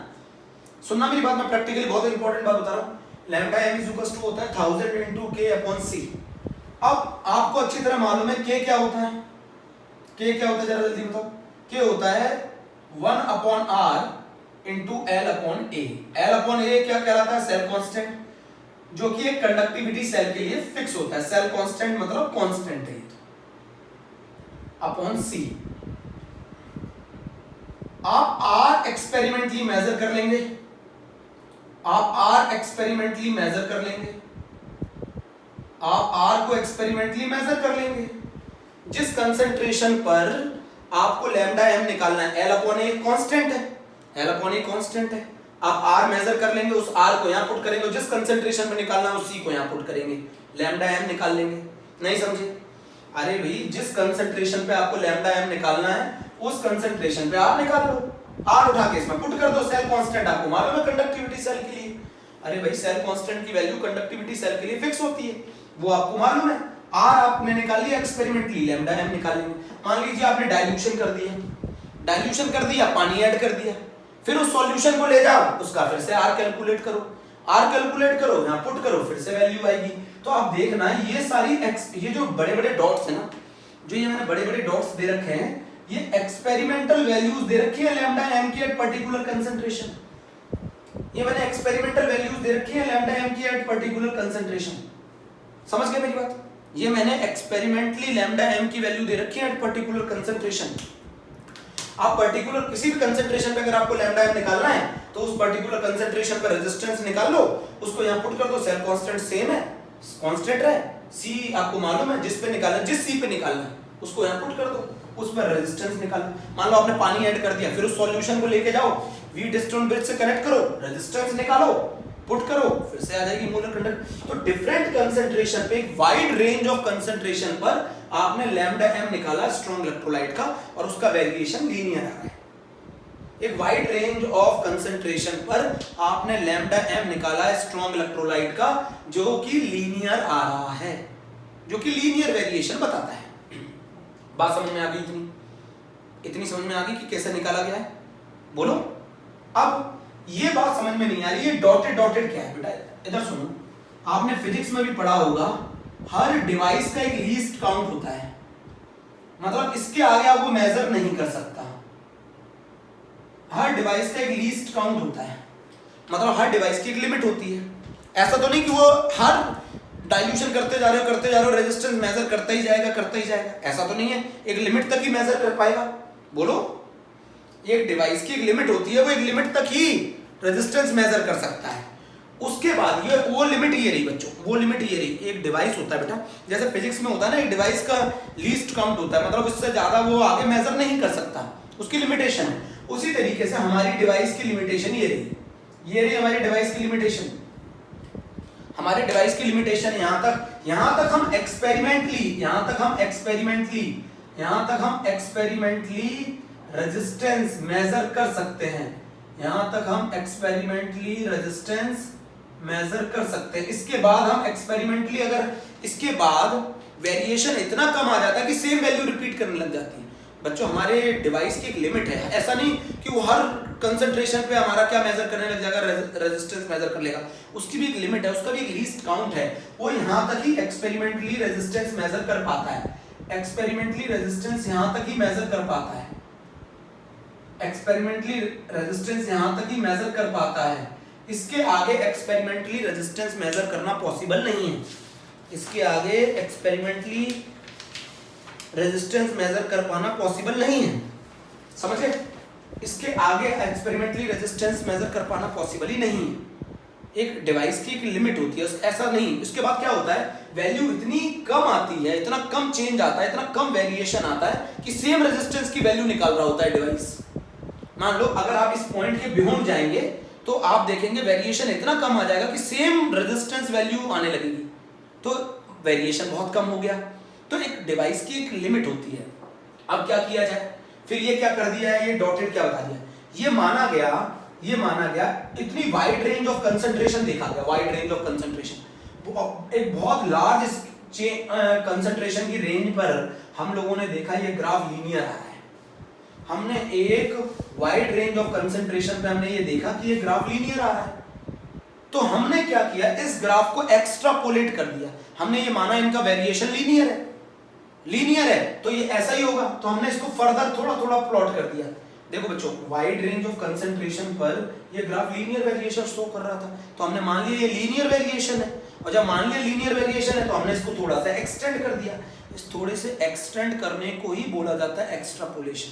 सुनना मेरी बात, मैं प्रैक्टिकली बहुत इंपॉर्टेंट बात बता रहा हूं। Lambda m is equal to होता है 1000 इनटू k अपॉन c। अब आपको अच्छी तरह मालूम है k क्या होता है, k क्या होता है जरा जल्दी बताओ। k होता है 1 upon r into l upon a। l upon a क्या कहलाता है, सेल कांस्टेंट, जो कि एक कंडक्टिविटी सेल के लिए फिक्स होता है। सेल कांस्टेंट मतलब कांस्टेंट है, अपॉन c। आप r एक्सपेरिमेंटली मेजर कर लेंगे, आप r एक्सपेरिमेंटली मेजर कर लेंगे, आप r को एक्सपेरिमेंटली मेजर कर लेंगे। जिस कंसंट्रेशन पर आपको लैम्डा m निकालना है, l अपॉन a कांस्टेंट है, l अपॉन a कांस्टेंट है, आप r मेजर कर लेंगे, उस r को यहां पुट करेंगे, जिस कंसंट्रेशन पे निकालना है उसी को यहां पुट करेंगे, लैम्डा m निकाल लेंगे। नहीं समझे? अरे भाई जिस कंसंट्रेशन पे आपको लैम्डा m निकालना है उस कंसंट्रेशन पे r निकाल लो, r उठा के इसमें पुट कर दो। सेल कांस्टेंट आपको मालूम है कंडक्टिविटी सेल के लिए, अरे भाई सेल कांस्टेंट की वैल्यू कंडक्टिविटी सेल के लिए फिक्स होती है, वो आपको मालूम है। r आपने निकाल लिया एक्सपेरिमेंटली, लैम्डा m निकालेंगे। मान लीजिए आपने डाइल्यूशन कर दिया, डाइल्यूशन कर दिया, पानी ऐड कर दिया, फिर उस सॉल्यूशन को ले जाओ, उसका फिर से r कैलकुलेट करो, r कैलकुलेट करो, यहां पुट करो, फिर से वैल्यू आएगी। तो आप देखना ये सारी ये जो बड़े-बड़े डॉट्स है ना, जो ये मैंने बड़े-बड़े डॉट्स दे रखे हैं, ये एक्सपेरिमेंटल वैल्यूज दे रखी है लैम्डा m की एट पर्टिकुलर कंसंट्रेशन। ये मैंने एक्सपेरिमेंटल वैल्यूज दे रखी है लैम्डा m की एट पर्टिकुलर कंसंट्रेशन। समझ गए मेरी बात? ये मैंने एक्सपेरिमेंटली लैम्डा m की वैल्यू दे रखी है एट पर्टिकुलर कंसंट्रेशन। आप पर्टिकुलर किसी भी कंसंट्रेशन पे अगर आपको लैम्डा m निकालना है तो उस पर्टिकुलर कंसंट्रेशन पर रेजिस्टेंस निकाल लो, उसको यहां पुट कर दो, सेल कांस्टेंट सेम है, कांस्टेंट है, c आपको मालूम है, जिस पे निकालना है, जिस c पे निकालना है उसको यहां पुट कर दो, उस पर रेजिस्टेंस निकालो। मान लो आपने पानी ऐड कर दिया, फिर उस सॉल्यूशन को लेके जाओ, व्हीटस्टोन ब्रिज से कनेक्ट करो, रेजिस्टेंस निकालो, पुट करो, फिर से आ जाएगी मोलर कंडक्ट। तो डिफरेंट कंसंट्रेशन पे, एक वाइड रेंज ऑफ कंसंट्रेशन पर आपने लैम्डा m निकाला स्ट्रॉन्ग इलेक्ट्रोलाइट का, और उसका वेरिएशन लीनियर आ रहा है। एक वाइड रेंज ऑफ कंसंट्रेशन पर आपने लैम्डा m निकाला है स्ट्रॉन्ग इलेक्ट्रोलाइट का, जो कि लीनियर आ रहा है, जो कि लीनियर वेरिएशन बताता है। बात समझ में आ गई? इतनी समझ में आ गई कि कैसे निकाला गया है? बोलो। अब ये बात समझ में नहीं आ रही, ये डॉटेड डॉटेड क्या है बेटा? इधर सुनो, आपने फिजिक्स में भी पढ़ा होगा, हर डिवाइस का एक लीस्ट काउंट होता है, मतलब इसके आगे आप वो मेजर नहीं कर सकता। हर डिवाइस का एक लीस्ट काउंट होता है, मतलब हर डिवाइस की एक लिमिट होती है। ऐसा तो नहीं कि वो हर डाइल्यूशन करते जा रहे हो रेजिस्टेंस मेजर करता ही जाएगा, ऐसा तो नहीं है। एक लिमिट तक ही मेजर कर पाएगा। बोलो, एक डिवाइस की एक लिमिट होती है, वो एक लिमिट तक ही रेजिस्टेंस मेजर कर सकता है। उसके बाद ये वो लिमिट ये रही बच्चों, वो लिमिट ये रही। एक डिवाइस होता है बेटा, जैसे फिजिक्स में होता है ना, एक डिवाइस का लीस्ट काउंट होता है, मतलब उससे ज्यादा वो आगे मेजर नहीं कर सकता, उसकी लिमिटेशन है। उसी तरीके से हमारी डिवाइस की लिमिटेशन ये रही हमारी डिवाइस की लिमिटेशन। हमारे डिवाइस की लिमिटेशन यहां तक हम एक्सपेरिमेंटली रेजिस्टेंस मेजर कर सकते हैं, यहां तक हम एक्सपेरिमेंटली रेजिस्टेंस मेजर कर सकते हैं। इसके बाद हम एक्सपेरिमेंटली, अगर इसके बाद वेरिएशन इतना कम आ जाता है कि सेम वैल्यू रिपीट करने लग जाती है। बच्चों, हमारे डिवाइस की एक लिमिट है, ऐसा नहीं कि वो हर कंसंट्रेशन पे हमारा क्या मेजर करने लग जाएगा, रेजिस्टेंस मेजर कर लेगा। उसकी भी एक लिमिट है, उसका भी एक लीस्ट काउंट है, वो यहां तक ही एक्सपेरिमेंटली रेजिस्टेंस मेजर कर पाता है, एक्सपेरिमेंटली रेजिस्टेंस यहां तक ही मेजर कर पाता है, एक्सपेरिमेंटली रेजिस्टेंस यहां तक ही मेजर कर पाता है। इसके आगे एक्सपेरिमेंटली रेजिस्टेंस मेजर करना पॉसिबल नहीं है, इसके आगे एक्सपेरिमेंटली रेजिस्टेंस मेजर कर पाना पॉसिबल नहीं है। समझ गए? इसके आगे एक्सपेरिमेंटली रेजिस्टेंस मेजर कर पाना पॉसिबल ही नहीं है। एक डिवाइस की एक लिमिट होती है, ऐसा नहीं। उसके बाद क्या होता है, वैल्यू इतनी कम आती है, इतना कम चेंज आता है, इतना कम वेरिएशन आता है कि सेम रेजिस्टेंस की वैल्यू निकाल रहा होता है डिवाइस। मान लो अगर आप इस पॉइंट के बियॉन्ड जाएंगे तो आप देखेंगे वेरिएशन इतना कम आ जाएगा कि सेम रेजिस्टेंस वैल्यू आने लगेगी, तो वेरिएशन बहुत कम हो गया। तो एक डिवाइस की एक लिमिट होती है। अब क्या किया जाए? फिर ये क्या कर दिया है, ये डॉटेड क्या बता दिया, ये माना गया इतनी वाइड रेंज ऑफ कंसंट्रेशन देखा गया, वाइड रेंज ऑफ कंसंट्रेशन, एक बहुत लार्ज कंसंट्रेशन की रेंज पर हम लोगों ने देखा ये ग्राफ लीनियर आ रहा है। हमने एक वाइड रेंज ऑफ कंसंट्रेशन पे हमने ये देखा कि ये ग्राफ लीनियर आ रहा है। तो हमने क्या किया, इस ग्राफ को एक्स्ट्रापोलेट कर दिया। हमने ये माना इनका वेरिएशन लीनियर है, लीनियर है तो ये ऐसा ही होगा, तो हमने इसको फर्दर थोड़ा थोड़ा प्लॉट कर दिया। देखो बच्चों, वाइड रेंज ऑफ कंसंट्रेशन पर ये ग्राफ लीनियर वेरिएशन शो कर रहा था, तो हमने मान लिया ये लीनियर वेरिएशन है, और जब मान लिया लीनियर वेरिएशन है तो हमने इसको थोड़ा सा एक्सटेंड कर दिया। इस थोड़े से एक्सटेंड करने को ही बोला जाता है एक्स्ट्रापोलेशन।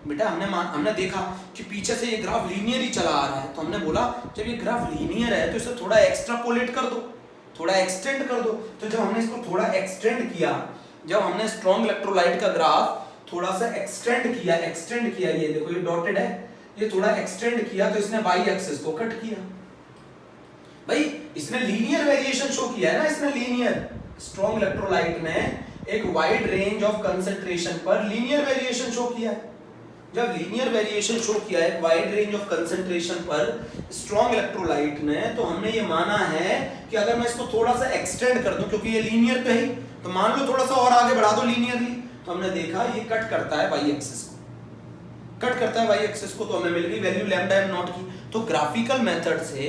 बेटा हमने देखा कि पीछे से ये ग्राफ लीनियर ही चला आ रहा है, तो हमने बोला जब ये ग्राफ लीनियर है तो इसे थोड़ा एक्स्ट्रापोलेट कर दो, थोड़ा एक्सटेंड कर दो। तो जब हमने इसको थोड़ा एक्सटेंड किया, जब हमने स्ट्रॉन्ग इलेक्ट्रोलाइट का ग्राफ थोड़ा सा एक्सटेंड किया, ये देखो ये डॉटेड है, ये थोड़ा एक्सटेंड किया तो इसने वाई एक्सिस को कट किया। भाई इसने लीनियर वेरिएशन शो किया है ना, इसने लीनियर, स्ट्रॉन्ग इलेक्ट्रोलाइट ने एक वाइड रेंज ऑफ कंसंट्रेशन पर लीनियर वेरिएशन शो किया है। जब लीनियर वेरिएशन शो किया है वाइड रेंज ऑफ कंसंट्रेशन पर स्ट्रॉन्ग इलेक्ट्रोलाइट ने, तो हमने ये माना है कि अगर मैं इसको थोड़ा सा एक्सटेंड कर दूं, क्योंकि ये लीनियर तो है, तो मान लो थोड़ा सा और आगे बढ़ा दो लीनियरली, तो हमने देखा ये कट करता है वाई एक्सिस को, कट करता है वाई एक्सिस को, तो हमें मिल गई वैल्यू लैम्डा एम नॉट की। तो ग्राफिकल मेथड से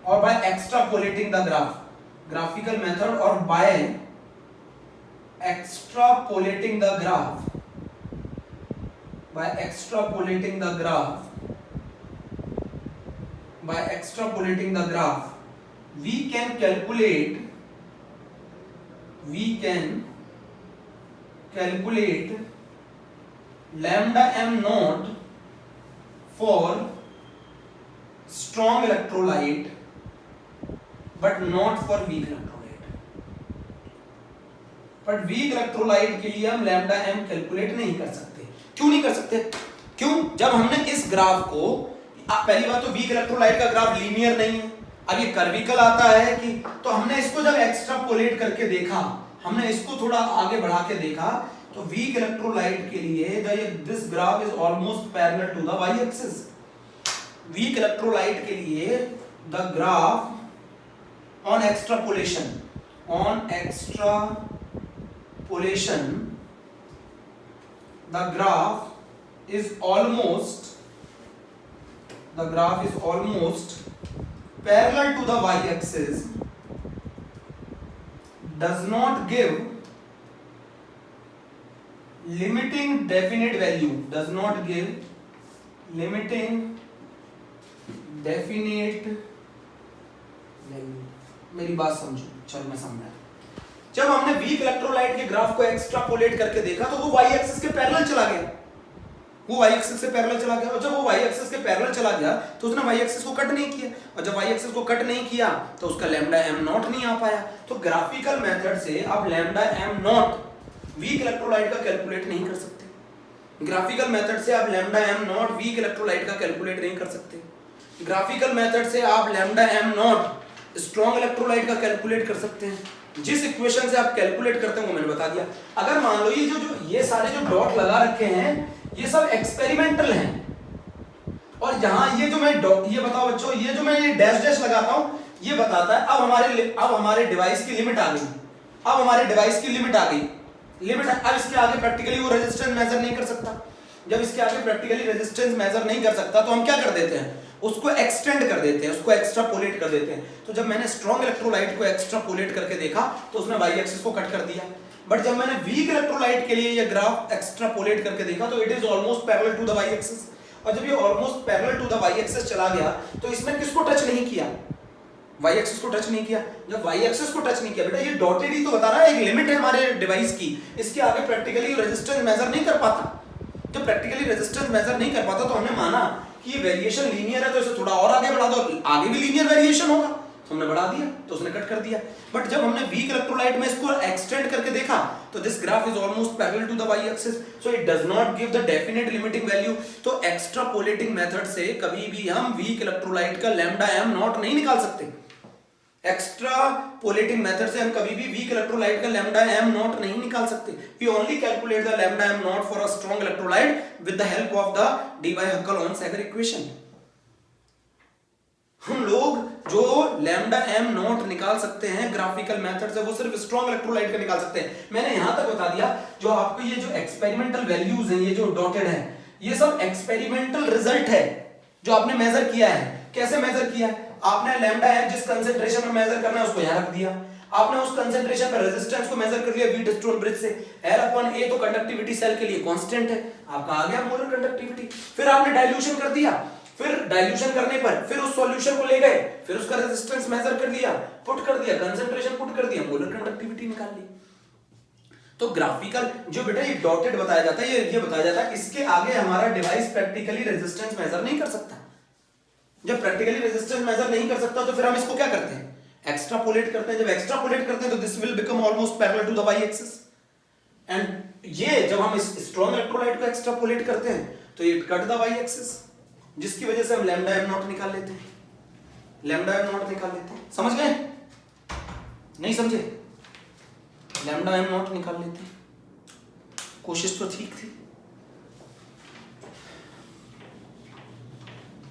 और by extrapolating the graph, graphical method और by extrapolating the graph, we can calculate lambda m naught for strong electrolyte but not for weak electrolyte। But week electrolyte के लिए हम lambda M calculate नहीं कर सकते। क्यों नहीं कर सकते? क्यों? जब हमने इस ग्राफ को, पहली बात तो वीक इलेक्ट्रोलाइट का ग्राफ लीनियर नहीं है, अब ये कर्विकल आता है कि, तो हमने इसको जब एक्स्ट्रापोलेट करके देखा, हमने इसको थोड़ा आगे बढ़ा के देखा, तो वीक इलेक्ट्रोलाइट के लिए this graph is almost parallel to the y axis. Weak electrolyte के लिए the graph on extrapolation the graph is almost parallel to the y axis, does not give limiting definite value, मेरी बात समझो, चलो मैं समझा। जब हमने वीक इलेक्ट्रोलाइट के ग्राफ को एक्स्ट्रापोलेट करके देखा तो वो वाई एक्सिस के पैरेलल चला गया, और जब वो वाई एक्सिस के पैरेलल चला गया तो उसने वाई एक्सिस को कट नहीं किया, और जब वाई एक्सिस को कट नहीं किया तो उसका लैम्डा एम नॉट नहीं आ पाया। तो ग्राफिकल मेथड से आप lambda m not week electrolyte का कैलकुलेट नहीं कर सकते। ग्राफिकल मेथड से आप lambda m not week electrolyte का कैलकुलेट नहीं कर सकते। ग्राफिकल मेथड से आप lambda m not strong electrolyte का कैलकुलेट कर सकते हैं। जिस इक्वेशन से आप कैलकुलेट करते हैं वो मैंने बता दिया। अगर मान लो ये सारे जो डॉट लगा रखे हैं ये सब एक्सपेरिमेंटल हैं, और जहां ये जो मैं ये बताओ बच्चों, ये जो मैं ये डैश डैश लगाता हूं ये बताता है अब हमारे डिवाइस की लिमिट आ गई, अब इसके आगे प्रैक्टिकली वो रेजिस्टेंस मेजर नहीं कर सकता। जब इसके आगे प्रैक्टिकली रेजिस्टेंस मेजर नहीं कर सकता तो हम क्या कर देते हैं, उसको एक्सटेंड कर देते हैं, उसको एक्स्ट्रापोलेट कर देते हैं। तो जब मैंने स्ट्रॉन्ग इलेक्ट्रोलाइट को एक्स्ट्रापोलेट करके देखा तो उसने वाई एक्सिस को कट कर दिया, बट जब मैंने वीक इलेक्ट्रोलाइट के लिए ये ग्राफ एक्स्ट्रापोलेट करके देखा तो it is almost parallel to the y axis. और जब ये almost parallel to the y axis चला गया तो इसमें किसको टच नहीं किया, वाई एक्सिस को टच नहीं किया। जब वाई एक्सिस को टच नहीं किया, बेटा ये डॉटेड ही तो बता रहा है, एक लिमिट है हमारे डिवाइस की, इसके आगे प्रैक्टिकली रेजिस्टेंस मेजर नहीं कर पाता। जब प्रैक्टिकली रेजिस्टेंस मेजर नहीं कर पाता तो हमने माना कि ये वेरिएशन लीनियर है, तो इसे थोड़ा और आगे बढ़ा दो, आगे भी लीनियर वेरिएशन होगा, तो हमने बढ़ा दिया, तो उसने कट कर दिया। बट जब हमने वीक इलेक्ट्रोलाइट में इसको एक्सटेंड करके देखा तो this graph is almost parallel to the y axis, so it does not give the definite limiting value. तो एक्स्ट्रापोलेटिंग मेथड से कभी भी हम वीक इलेक्ट्रोलाइट का लैम्डा एम नॉट नहीं निकाल सकते। एक्स्ट्रापोलेटिंग मेथड से हम कभी भी वीक इलेक्ट्रोलाइट का लैम्डा एम नॉट नहीं निकाल सकते। We only calculate the lambda m naught for a strong electrolyte with the help of the D Y Huckel Onsager equation. हम लोग जो लैम्डा एम नॉट निकाल सकते हैं ग्राफिकल मेथड से वो सिर्फ स्ट्रॉन्ग इलेक्ट्रोलाइट का निकाल सकते हैं। मैंने यहां तक बता दिया जो आपको ये जो एक्सपेरिमेंटल वैल्यूज हैं, ये जो डॉटेड है, ये सब एक्सपेरिमेंटल रिजल्ट है जो आपने मेजर किया है। कैसे मेजर किया है? आपने लैम्डा एम जिस कंसेंट्रेशन में मेजर करना है उसको यहां रख दिया, आपने उस कंसेंट्रेशन पर रेजिस्टेंस को मेजर कर लिया व्हीटस्टोन ब्रिज से, L/A तो कंडक्टिविटी सेल के लिए कांस्टेंट है, आपका आ गया मोलर कंडक्टिविटी। फिर आपने डाइल्यूशन कर दिया, फिर डाइल्यूशन करने पर फिर उस सॉल्यूशन को ले गए, फिर उसका रेजिस्टेंस मेजर कर लिया, पुट कर दिया, कंसेंट्रेशन पुट कर दिया, मोलर कंडक्टिविटी निकाल ली। तो ग्राफिकल जो बेटा ये डॉटेड बताया जाता है, ये बताया जाता है इसके आगे हमारा डिवाइस प्रैक्टिकली रेजिस्टेंस मेजर नहीं कर सकता। जब प्रैक्टिकली रेजिस्टेंस मेजर नहीं कर सकता तो फिर हम इसको क्या करते हैं? एक्स्ट्रापोलेट करते हैं। जब एक्स्ट्रापोलेट करते हैं तो this will become almost parallel to the y axis. And ये जब हम इस स्ट्रॉन्ग इलेक्ट्रोलाइट को एक्स्ट्रापोलेट करते हैं तो ये कट द वाई एक्सिस, जिसकी वजह से हम लैम्डा एम नॉट निकाल लेते हैं, लैम्डा एम नॉट निकाल लेते हैं। समझ गए? नहीं समझे? लैम्डा एम नॉट निकाल लेते हैं। कोशिश तो ठीक थी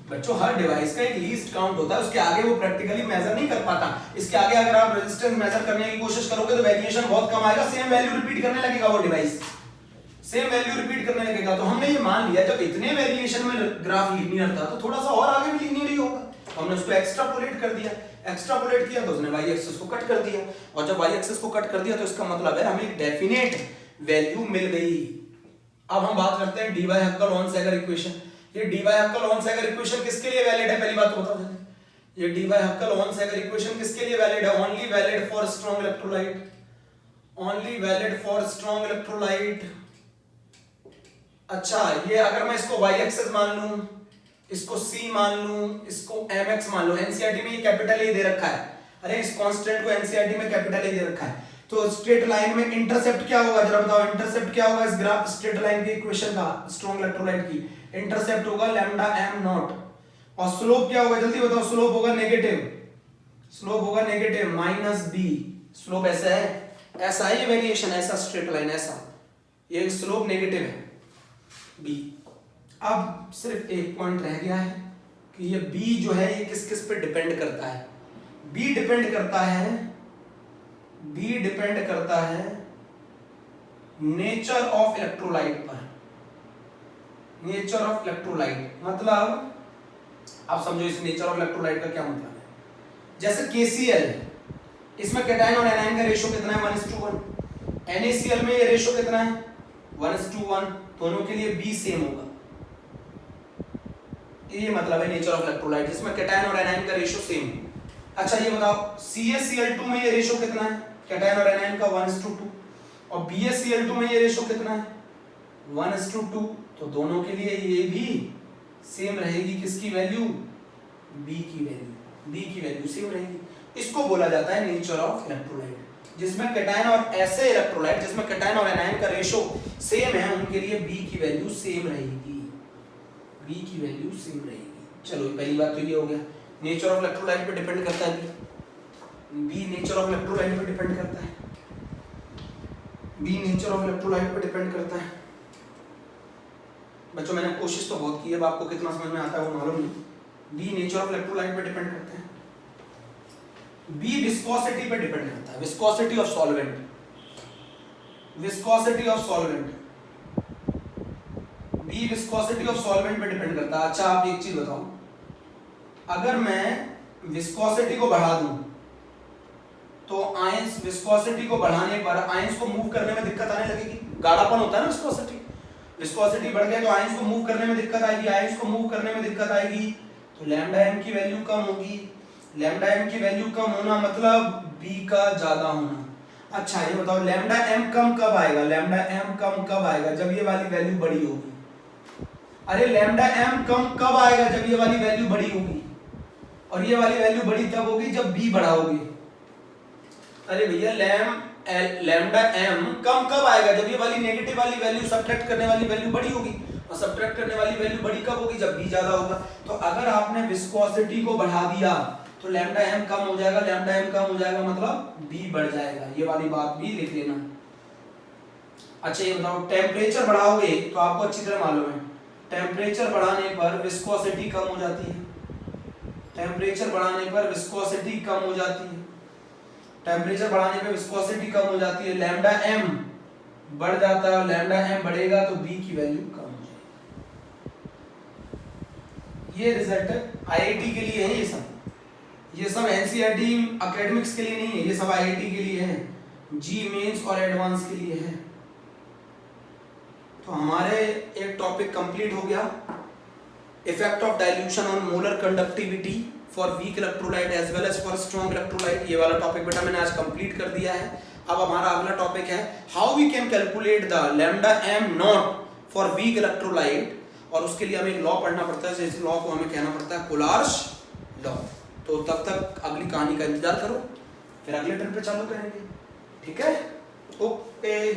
बच्चों। हर डिवाइस का एक लीस्ट काउंट होता है, उसके आगे वो प्रैक्टिकली मेजर नहीं कर पाता। इसके आगे अगर आप रेजिस्टेंस मेजर करने की कोशिश करोगे तो वेरिएशन बहुत कम आएगा, सेम वैल्यू रिपीट करने लगेगा, वो डिवाइस सेम वैल्यू रिपीट करने लगेगा। तो हमने ये मान लिया जब इतने वेरिएशन में ग्राफ लीनियर था तो थोड़ा सा और आगे भी लीनियर ही होगा, तो हमने उसको एक्स्ट्रापोलेट कर दिया। एक्स्ट्रापोलेट किया तो उसने वाई एक्सिस को कट कर दिया, और जब वाई एक्सिस को कट कर दिया तो इसका मतलब है हमें एक डेफिनेट वैल्यू मिल गई। अब हम बात करते हैं डी बाय हक्कल-ऑन-सैगर इक्वेशन। ये डी बाय हक्कल-ऑन-सैगर इक्वेशन किसके लिए वैलिड है? पहली बात तो बता दें, ये डी बाय हक्कल-ऑन-सैगर इक्वेशन किसके लिए वैलिड है? Only valid for strong electrolyte, only valid for strong electrolyte. अच्छा, ये अगर मैं इसको y एक्सिस मान लूं, इसको c मान लूं, इसको mx मान लूं, एनसीईआरटी में ये कैपिटल ए दे रखा है। अरे इस कांस्टेंट को एनसीईआरटी में कैपिटल ए दे रखा है। तो स्ट्रेट लाइन में इंटरसेप्ट क्या होगा? जरा बताओ, इंटरसेप्ट क्या होगा इस ग्राफ स्ट्रेट लाइन की इक्वेशन का, स्ट्रॉन्ग इलेक्ट्रोलाइट की? इंटरसेप्ट होगा लैम्डा एम नॉट, और स्लोप क्या होगा? जल्दी बताओ। स्लोप होगा नेगेटिव, स्लोप होगा नेगेटिव माइनस बी। स्लोप ऐसा है, ऐसा है ये वेरिएशन, ऐसा स्ट्रेट लाइन ऐसा, ये स्लोप नेगेटिव है बी। अब सिर्फ एक पॉइंट रह गया है कि ये बी जो है ये किस किस पे डिपेंड करता है? बी डिपेंड करता है, बी डिपेंड करता है नेचर ऑफ इलेक्ट्रोलाइट पर। नेचर ऑफ इलेक्ट्रोलाइट मतलब आप समझो इस नेचर ऑफ इलेक्ट्रोलाइट का क्या मतलब है। जैसे KCl, इसमें कैटायन और एनायन का रेशियो कितना है? 1:1। NaCl में ये रेशियो कितना है? 1:1। दोनों के लिए B सेम होगा। ये मतलब है नेचर ऑफ इलेक्ट्रोलाइट, जिसमें कैटायन और एनायन का रेशियो सेम है। अच्छा ये बताओ, CaCl2 में ये रेशियो कितना है कैटायन और एनायन का? 1:2। और BaCl2 में ये रेशियो कितना है? 1:2। तो दोनों के लिए ये भी सेम रहेगी। किसकी वैल्यू? B की वैल्यू, B की वैल्यू सेम रहेगी। इसको बोला जाता है नेचर ऑफ इलेक्ट्रोलाइट, जिसमें कैटायन और ऐसे इलेक्ट्रोलाइट जिसमें कैटायन और एनायन का रेशियो सेम है उनके लिए B की वैल्यू सेम रहेगी, B की वैल्यू सेम रहेगी। चलो पहली बात तो ये हो गया, नेचर ऑफ इलेक्ट्रोलाइट पे डिपेंड करता है B नेचर ऑफ इलेक्ट्रोलाइट पे डिपेंड करता है, B नेचर ऑफ इलेक्ट्रोलाइट पे डिपेंड करता है। बच्चों मैंने कोशिश तो बहुत की है, अब आपको कितना समझ में आता है वो मालूम नहीं। B नेचर ऑफ इलेक्ट्रोलाइट पे डिपेंड करता है। B विस्कोसिटी पे डिपेंड करता है, viscosity of solvent, viscosity of solvent, B viscosity of solvent पे डिपेंड करता है। अच्छा आप एक चीज बताओ, अगर मैं विस्कोसिटी को बढ़ा दूं तो आयंस, विस्कोसिटी को बढ़ाने पर आयंस को मूव करने में दिक्कत आने लगेगी। गाढ़ापन होता है ना विस्कोसिटी, विस्कोसिटी बढ़ गया तो आयंस को मूव करने में दिक्कत आएगी, आयंस को मूव करने में दिक्कत आएगी तो लैम्डा एम की वैल्यू कम होगी। लैम्डा एम की वैल्यू कम होना मतलब B का ज्यादा होना। अच्छा ये बताओ लैम्डा एम कम कब आएगा? लैम्डा एम कम कब आएगा? जब ये वाली वैल्यू बड़ी होगी। अरे लैम्डा एम कम कब आएगा? जब ये वाली वैल्यू बड़ी होगी, और ये वाली वैल्यू बड़ी तब होगी जब B बड़ा होगी। अरे भैया लैम्डा एम कम कब आएगा? जब ये वाली नेगेटिव वाली वैल्यू, सब्ट्रैक्ट करने वाली वैल्यू बड़ी होगी, और सब्ट्रैक्ट करने वाली वैल्यू बड़ी कब होगी? जब B ज्यादा होगा। तो अगर आपने विस्कोसिटी को बढ़ा दिया तो लैम्डा एम कम हो जाएगा, लैम्डा एम कम हो जाएगा मतलब B बढ़ जाएगा। ये वाली बात भी लिख लेना। अच्छा ये बताओ, टेम्परेचर बढ़ाओगे तो आपको अच्छी तरह मालूम है टेम्परेचर बढ़ाने पर विस्कोसिटी कम हो जाती है, टेम्परेचर बढ़ाने पर विस्कोसिटी कम हो जाती है, टेम्परेचर बढ़ाने पर विस्कोसिटी कम हो जाती है, लैम्डा एम बढ़ जाता है, लैम्डा एम बढ़ेगा तो बी की वैल्यू कम हो जाएगी। ये रिजल्ट आईआईटी के लिए है, ये सब एनसीईआरटी एकेडमिक्स के लिए नहीं है, ये सब आईआईटी के लिए है, जी मेंस और एडवांस के लिए है। तो हमारे एक टॉपिक कंप्लीट हो गया, effect of dilution on molar conductivity for weak electrolyte as well as for strong electrolyte. ये वाला टॉपिक बेटा मैंने आज कंप्लीट कर दिया है। अब हमारा अगला टॉपिक है how we can calculate the lambda m naught for weak electrolyte, और उसके लिए हमें एक लॉ पढ़ना पड़ता है, इस लॉ को हमें कहना पड़ता है कोलार्श लॉ। तो तब तक अगली कहानी का इंतजार करो, फिर अगले ट्रिप पे चालू करेंगे, ठीक है? ओके।